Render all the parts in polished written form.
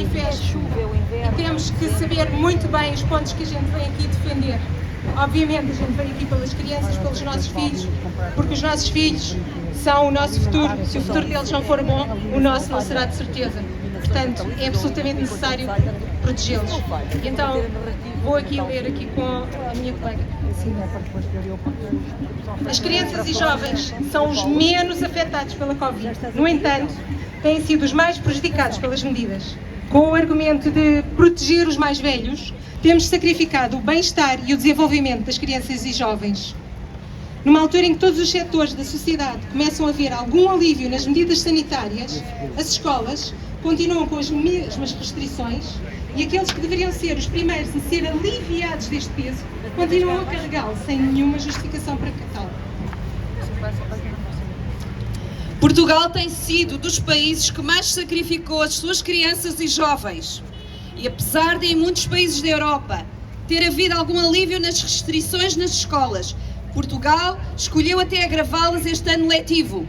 manifesto e temos que saber muito bem os pontos que a gente vem aqui defender. Obviamente a gente vem aqui pelas crianças, pelos nossos filhos, porque os nossos filhos são o nosso futuro. Se o futuro deles não for bom, o nosso não será de certeza. Portanto, é absolutamente necessário protegê-los. Então, vou aqui ler aqui com a minha colega. As crianças e jovens são os menos afetados pela Covid. No entanto, têm sido os mais prejudicados pelas medidas. Com o argumento de proteger os mais velhos, temos sacrificado o bem-estar e o desenvolvimento das crianças e jovens. Numa altura em que todos os setores da sociedade começam a ver algum alívio nas medidas sanitárias, as escolas continuam com as mesmas restrições e aqueles que deveriam ser os primeiros a ser aliviados deste peso continuam a carregá-lo sem nenhuma justificação para tal. Portugal tem sido dos países que mais sacrificou as suas crianças e jovens. E apesar de em muitos países da Europa ter havido algum alívio nas restrições nas escolas, Portugal escolheu até agravá-las este ano letivo.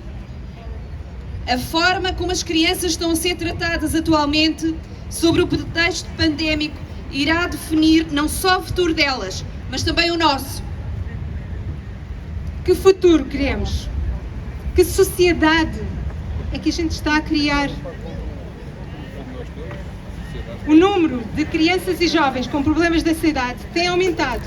A forma como as crianças estão a ser tratadas atualmente, sobre o pretexto pandémico, irá definir não só o futuro delas, mas também o nosso. Que futuro queremos? Que sociedade é que a gente está a criar? O número de crianças e jovens com problemas de ansiedade tem aumentado.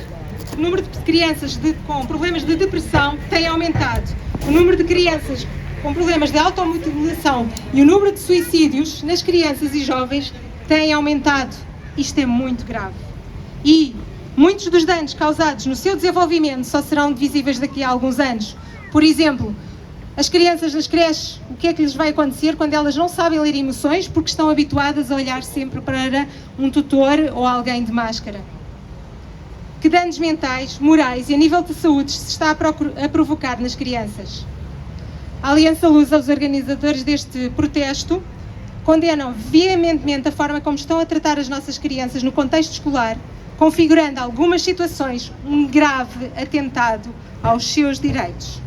O número de crianças com problemas de depressão tem aumentado. O número de crianças com problemas de automutilação e o número de suicídios nas crianças e jovens tem aumentado. Isto é muito grave. E muitos dos danos causados no seu desenvolvimento só serão visíveis daqui a alguns anos. Por exemplo, as crianças nas creches, o que é que lhes vai acontecer quando elas não sabem ler emoções porque estão habituadas a olhar sempre para um tutor ou alguém de máscara? Que danos mentais, morais e a nível de saúde se está a provocar nas crianças? A Aliança Lusa, os organizadores deste protesto, condenam veementemente a forma como estão a tratar as nossas crianças no contexto escolar, configurando algumas situações um grave atentado aos seus direitos.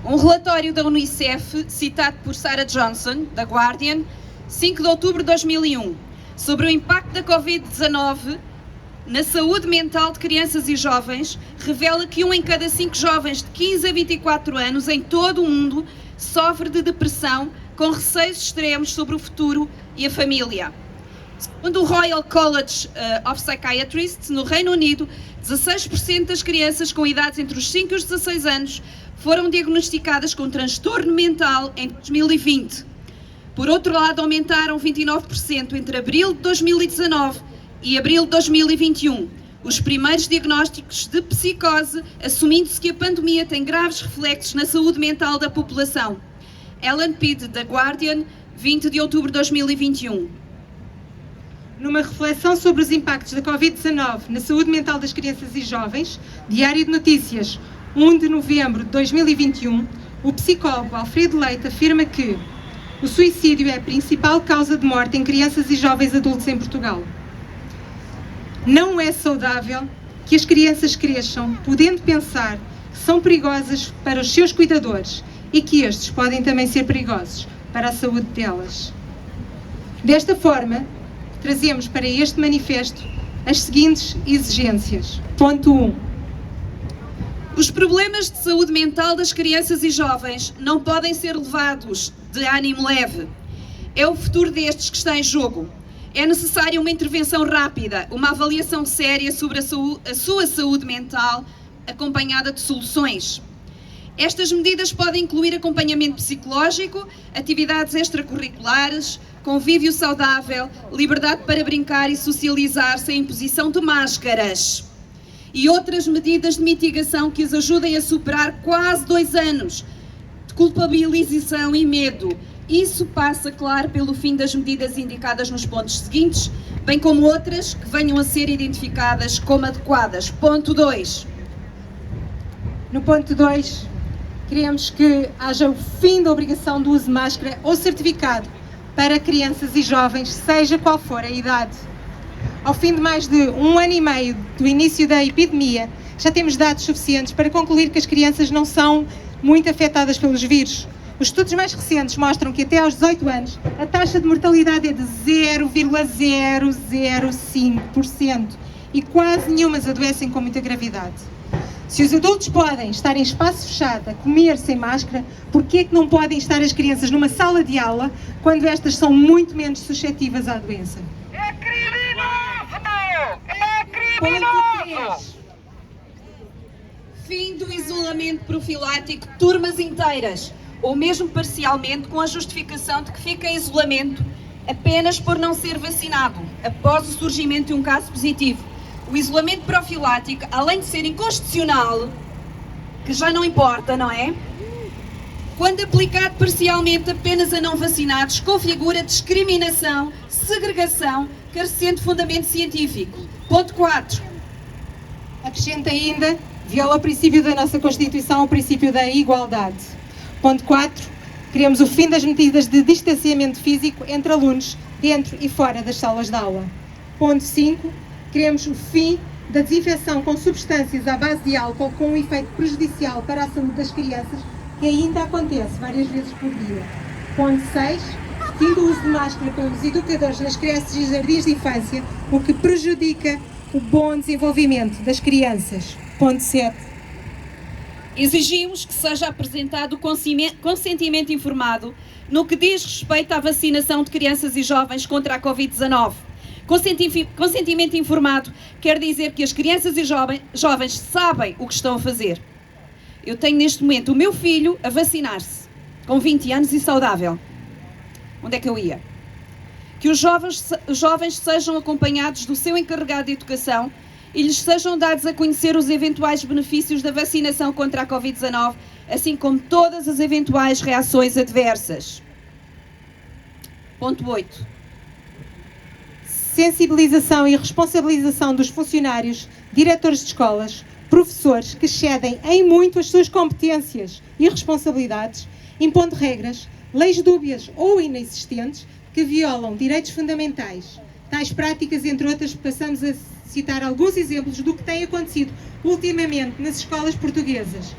Um relatório da Unicef, citado por Sarah Johnson, da Guardian, 5 de outubro de 2001, sobre o impacto da Covid-19 na saúde mental de crianças e jovens, revela que 1 em cada 5 jovens de 15 a 24 anos em todo o mundo sofre de depressão com receios extremos sobre o futuro e a família. Segundo o Royal College of Psychiatrists, no Reino Unido, 16% das crianças com idades entre os 5 e os 16 anos foram diagnosticadas com transtorno mental em 2020. Por outro lado, aumentaram 29% entre abril de 2019 e abril de 2021 os primeiros diagnósticos de psicose, assumindo-se que a pandemia tem graves reflexos na saúde mental da população. Ellen Pitt, da Guardian, 20 de outubro de 2021. Numa reflexão sobre os impactos da Covid-19 na saúde mental das crianças e jovens, Diário de Notícias, 1 de novembro de 2021, o psicólogo Alfredo Leite afirma que o suicídio é a principal causa de morte em crianças e jovens adultos em Portugal. Não é saudável que as crianças cresçam podendo pensar que são perigosas para os seus cuidadores e que estes podem também ser perigosos para a saúde delas. Desta forma, trazemos para este manifesto as seguintes exigências. Ponto 1. Os problemas de saúde mental das crianças e jovens não podem ser levados de ânimo leve. É o futuro destes que está em jogo. É necessária uma intervenção rápida, uma avaliação séria sobre a sua saúde mental, acompanhada de soluções. Estas medidas podem incluir acompanhamento psicológico, atividades extracurriculares, convívio saudável, liberdade para brincar e socializar sem imposição de máscaras. E outras medidas de mitigação que os ajudem a superar quase 2 anos de culpabilização e medo. Isso passa, claro, pelo fim das medidas indicadas nos pontos seguintes, bem como outras que venham a ser identificadas como adequadas. Ponto 2. No ponto 2, queremos que haja o fim da obrigação do uso de máscara ou certificado para crianças e jovens, seja qual for a idade. Ao fim de mais de 1 ano e meio do início da epidemia, já temos dados suficientes para concluir que as crianças não são muito afetadas pelos vírus. Os estudos mais recentes mostram que até aos 18 anos a taxa de mortalidade é de 0,005% e quase nenhumas adoecem com muita gravidade. Se os adultos podem estar em espaço fechado a comer sem máscara, por que é que não podem estar as crianças numa sala de aula quando estas são muito menos suscetíveis à doença? É criminoso! É Ponto criminoso! 3. Fim do isolamento profilático, turmas inteiras, ou mesmo parcialmente, com a justificação de que fica em isolamento apenas por não ser vacinado, após o surgimento de um caso positivo. O isolamento profilático, além de ser inconstitucional, que já não importa, não é? Quando aplicado parcialmente apenas a não vacinados, configura discriminação, segregação, carecendo de fundamento científico. Ponto 4. Acrescenta ainda, viola o princípio da nossa Constituição, o princípio da igualdade. Ponto 4. Queremos o fim das medidas de distanciamento físico entre alunos, dentro e fora das salas de aula. Ponto 5. Queremos o fim da desinfecção com substâncias à base de álcool com um efeito prejudicial para a saúde das crianças, que ainda acontece várias vezes por dia. Ponto 6. Fim do uso de máscara pelos educadores nas creches e jardins de infância, o que prejudica o bom desenvolvimento das crianças. Ponto 7. Exigimos que seja apresentado o consentimento informado no que diz respeito à vacinação de crianças e jovens contra a Covid-19. Consentimento informado quer dizer que as crianças e jovens sabem o que estão a fazer. Eu tenho neste momento o meu filho a vacinar-se, com 20 anos e saudável. Onde é que eu ia? Que os jovens sejam acompanhados do seu encarregado de educação e lhes sejam dados a conhecer os eventuais benefícios da vacinação contra a Covid-19, assim como todas as eventuais reações adversas. Ponto 8. Sensibilização e responsabilização dos funcionários, diretores de escolas, professores que excedem em muito as suas competências e responsabilidades, impondo regras, leis dúbias ou inexistentes que violam direitos fundamentais. Tais práticas, entre outras, passamos a citar alguns exemplos do que tem acontecido ultimamente nas escolas portuguesas.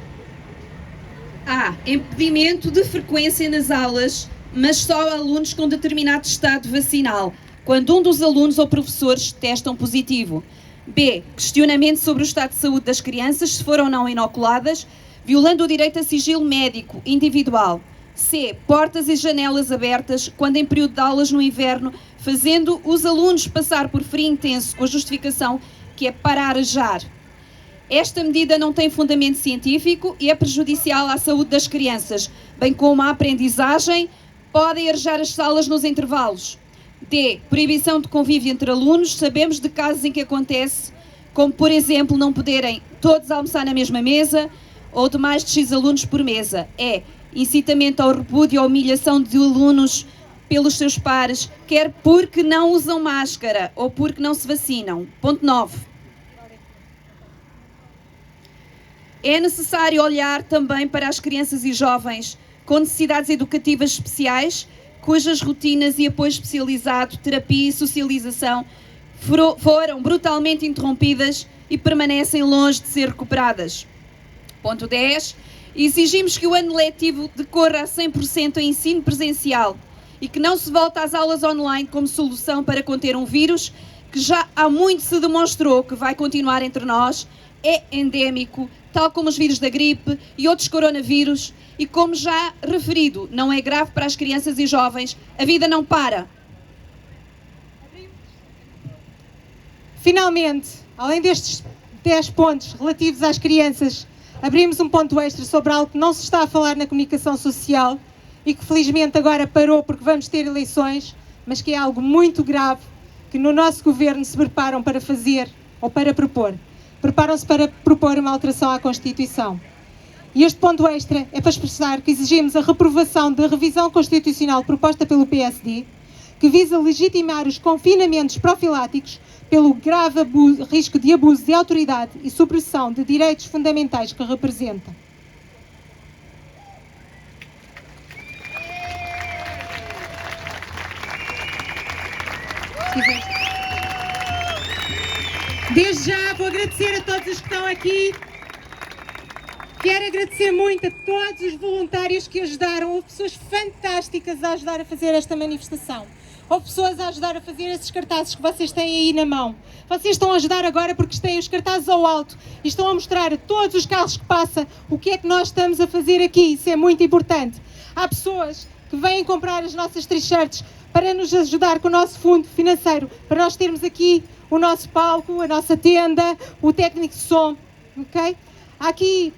A. Impedimento de frequência nas aulas, mas só a alunos com determinado estado vacinal, quando um dos alunos ou professores testam positivo. B. Questionamento sobre o estado de saúde das crianças, se foram ou não inoculadas, violando o direito a sigilo médico individual. C. Portas e janelas abertas, quando em período de aulas no inverno, fazendo os alunos passar por frio intenso, com a justificação que é para arejar. Esta medida não tem fundamento científico e é prejudicial à saúde das crianças, bem como à aprendizagem, podem arejar as salas nos intervalos. D. Proibição de convívio entre alunos. Sabemos de casos em que acontece, como por exemplo não poderem todos almoçar na mesma mesa ou de mais de X alunos por mesa. E. Incitamento ao repúdio ou humilhação de alunos pelos seus pares, quer porque não usam máscara ou porque não se vacinam. Ponto 9. É necessário olhar também para as crianças e jovens com necessidades educativas especiais, cujas rotinas e apoio especializado, terapia e socialização foram brutalmente interrompidas e permanecem longe de ser recuperadas. Ponto 10. Exigimos que o ano letivo decorra a 100% em ensino presencial e que não se volte às aulas online como solução para conter um vírus que já há muito se demonstrou que vai continuar entre nós, é endémico, tal como os vírus da gripe e outros coronavírus, e como já referido, não é grave para as crianças e jovens, a vida não para. Finalmente, além destes 10 pontos relativos às crianças, abrimos um ponto extra sobre algo que não se está a falar na comunicação social e que felizmente agora parou porque vamos ter eleições, mas que é algo muito grave que no nosso governo se preparam para fazer ou para propor. Preparam-se para propor uma alteração à Constituição. E este ponto extra é para expressar que exigimos a reprovação da revisão constitucional proposta pelo PSD, que visa legitimar os confinamentos profiláticos pelo grave risco de abuso de autoridade e supressão de direitos fundamentais que representa. Desde já vou agradecer a todos os que estão aqui. Quero agradecer muito a todos os voluntários que ajudaram. Houve pessoas fantásticas a ajudar a fazer esta manifestação. Houve pessoas a ajudar a fazer esses cartazes que vocês têm aí na mão. Vocês estão a ajudar agora porque têm os cartazes ao alto e estão a mostrar a todos os carros que passam o que é que nós estamos a fazer aqui. Isso é muito importante. Há pessoas que vêm comprar as nossas t-shirts para nos ajudar com o nosso fundo financeiro, para nós termos aqui o nosso palco, a nossa tenda, o técnico de som, ok? Há aqui